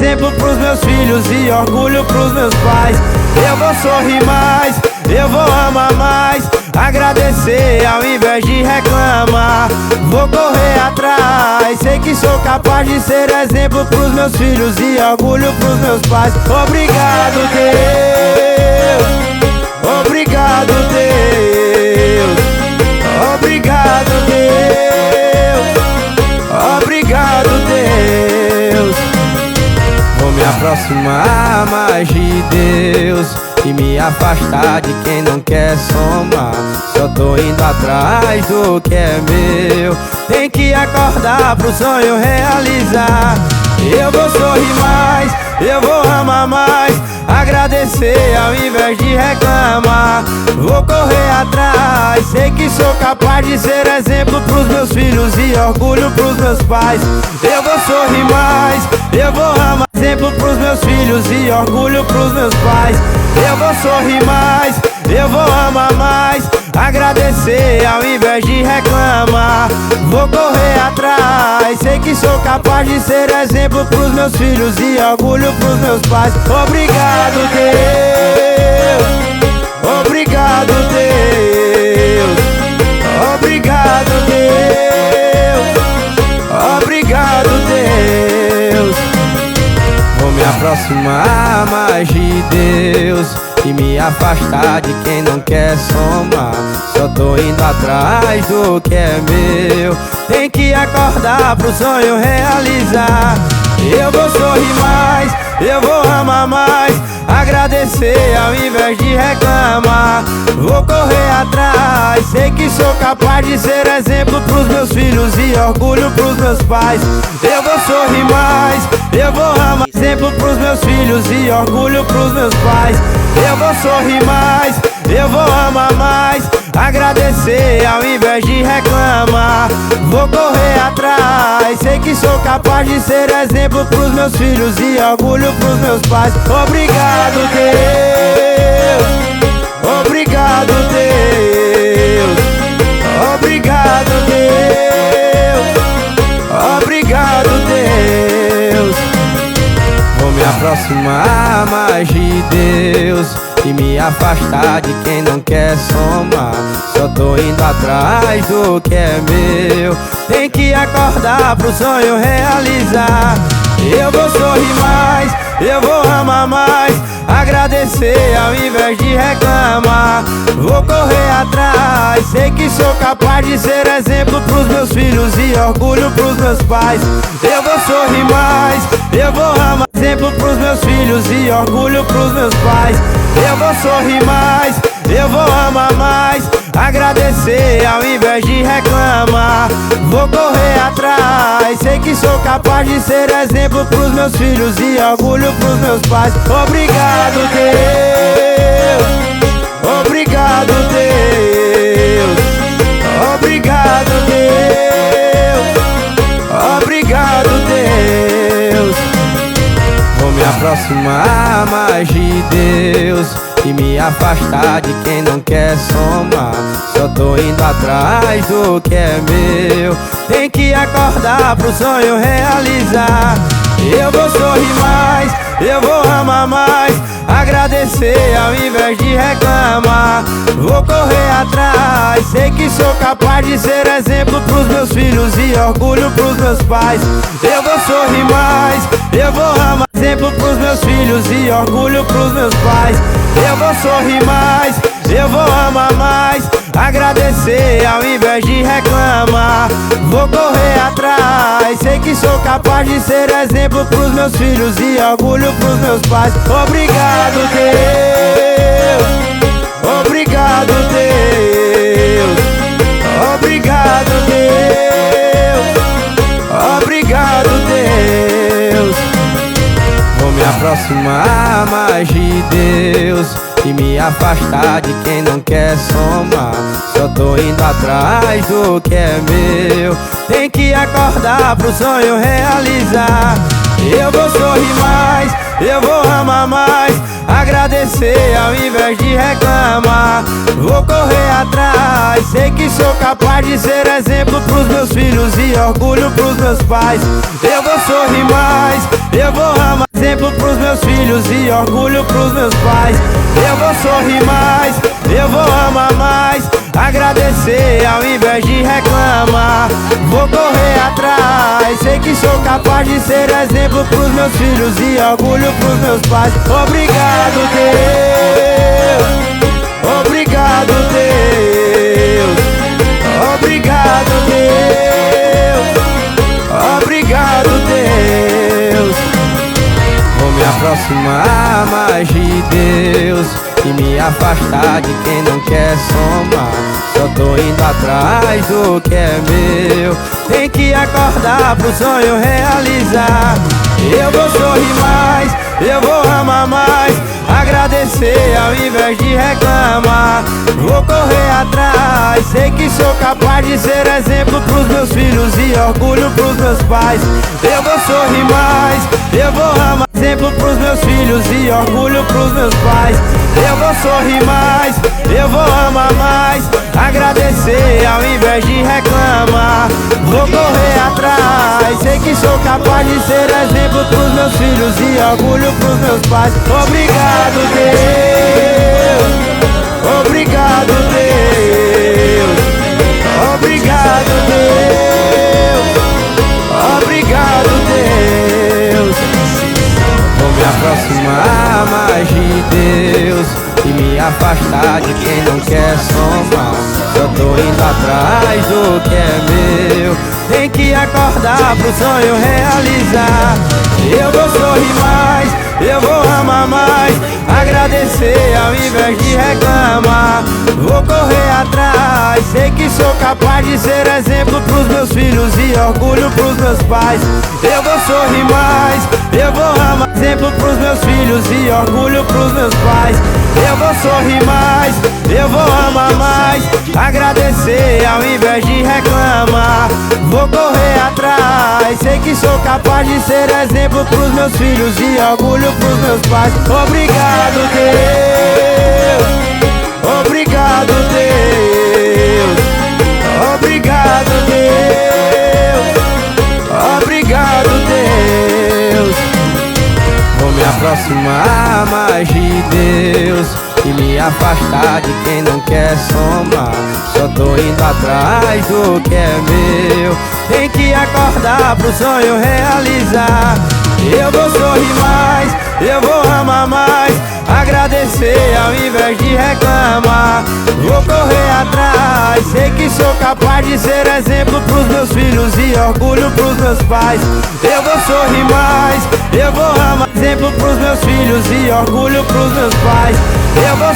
exemplo pros meus filhos e orgulho pros meus pais. Eu vou sorrir mais, eu vou amar mais, agradecer ao invés de reclamar. Vou correr atrás, sei que sou capaz de ser exemplo pros meus filhos e orgulho pros meus pais. Obrigado, Deus. Obrigado, Deus. Obrigado, Deus. Obrigado, Deus. Vou me aproximar mais de Deus e me afastar de quem não quer somar. Só tô indo atrás do que é meu. Tem que acordar pro sonho realizar. Eu vou sorrir mais, eu vou amar mais, agradecer ao invés de reclamar. Vou correr atrás, sei que sou capaz de ser exemplo pros meus filhos e orgulho pros meus pais. Eu vou sorrir mais, eu vou amar, exemplo pros meus filhos e orgulho pros meus pais. Eu vou sorrir mais, eu vou amar mais, agradecer ao invés de reclamar. Vou correr atrás, sei que sou capaz de ser exemplo pros meus filhos e orgulho pros meus pais. Obrigado, Deus. Obrigado, Deus. Obrigado, Deus. Obrigado, Deus. Vou me aproximar mais de Deus e me afastar de quem não quer somar. Só tô indo atrás do que é meu. Tem que acordar pro sonho realizar. Eu vou sorrir mais, eu vou amar mais, agradecer ao invés de reclamar. Vou correr atrás, sei que sou capaz de ser exemplo pros meus filhos e orgulho pros meus pais. Eu vou sorrir mais, eu vou amar, exemplo pros meus filhos e orgulho pros meus pais. Eu vou sorrir mais, eu vou amar mais, agradecer ao invés de reclamar. Vou correr atrás, sei que sou capaz de ser exemplo pros meus filhos e orgulho pros meus pais. Obrigado, Deus. Obrigado, Deus. Obrigado, Deus. Obrigado, Deus. Vou me aproximar mais de Deus e me afastar de quem não quer somar. Só tô indo atrás do que é meu. Tem que acordar pro sonho realizar. Eu vou sorrir mais, eu vou amar mais, agradecer ao invés de reclamar. Vou correr atrás, sei que sou capaz de ser exemplo pros meus filhos e orgulho pros meus pais. Eu vou sorrir mais, eu vou amar, exemplo pros meus filhos e orgulho pros meus pais. Eu vou sorrir mais, eu vou amar mais, agradecer ao invés de reclamar. Vou correr atrás, sei que sou capaz de ser exemplo pros meus filhos e orgulho pros meus pais. Obrigado, Deus. Obrigado, Deus. Obrigado, Deus. Obrigado, Deus. Vou me aproximar mais de Deus e me afastar de quem não quer somar. Só tô indo atrás do que é meu. Tem que acordar pro sonho realizar. Eu vou sorrir mais, eu vou amar mais, agradecer ao invés de reclamar. Vou correr atrás, sei que sou capaz de ser exemplo pros meus filhos e orgulho pros meus pais. Eu vou sorrir mais, eu vou amar, exemplo pros meus filhos e orgulho pros meus pais. Eu vou sorrir mais, eu vou amar mais, agradecer ao invés de reclamar. Vou correr atrás, sei que sou capaz de ser exemplo pros meus filhos e orgulho pros meus pais. Obrigado, Deus. Obrigado, Deus. Obrigado, Deus. Obrigado, Deus. Vou me aproximar mais de Deus e me afastar de quem não quer somar. Só tô indo atrás do que é meu. Tem que acordar pro sonho realizar. Eu vou sorrir mais, eu vou amar mais, agradecer ao invés de reclamar. Vou correr atrás, sei que sou capaz de ser exemplo pros meus filhos e orgulho pros meus pais. Eu vou sorrir mais, eu vou amar. exemplo pros meus filhos e orgulho pros meus pais. Eu vou sorrir mais, eu vou amar mais, agradecer ao invés de reclamar. Vou correr atrás, sei que sou capaz de ser exemplo pros meus filhos e orgulho pros meus pais. Obrigado, Deus. Obrigado, Deus. Obrigado, Deus. Obrigado, Deus. Vou me aproximar mais de Deus e me afastar de quem não quer somar. Só tô indo atrás do que é meu. Tem que acordar pro sonho realizar. Eu vou sorrir mais, eu vou amar mais, agradecer ao invés de reclamar. Vou correr atrás, sei que sou capaz de ser exemplo pros meus filhos e orgulho pros meus pais. Eu vou sorrir mais, eu vou amar, exemplo pros meus filhos e orgulho pros meus pais. Eu vou sorrir mais, eu vou amar mais, agradecer ao invés de reclamar. Vou correr atrás, sei que sou capaz de ser exemplo pros meus filhos e orgulho pros meus pais. Obrigado, Deus. Obrigado, Deus. Obrigado, Deus. Obrigado, Deus. Vou me aproximar mais de Deus e me afastar de quem não quer somar. Só tô indo atrás do que é meu. Tem que acordar pro sonho realizar. Eu vou sorrir mais, eu vou amar mais, agradecer ao invés de reclamar. Vou correr atrás, sei que sou capaz de ser exemplo pros meus filhos e orgulho pros meus pais. Eu vou sorrir mais, eu vou amar, exemplo pros meus filhos e orgulho pros meus pais. Eu vou sorrir mais, eu vou amar mais, agradecer ao invés de reclamar. Vou correr atrás, sei que sou capaz de ser exemplo pros meus filhos e orgulho pros meus pais. Obrigado, Deus. Obrigado, Deus. Obrigado, Deus. Obrigado, Deus. Vou me aproximar mais de Deus e me afastar de quem não quer somar. Só tô indo atrás do que é meu. Tem que acordar pro sonho realizar. Eu vou sorrir mais, eu vou amar mais, agradecer ao invés de reclamar. Vou correr atrás, sei que sou capaz de ser exemplo pros meus filhos e orgulho pros meus pais. Eu vou sorrir mais, eu vou amar, exemplo pros meus filhos e orgulho pros meus pais. Eu vou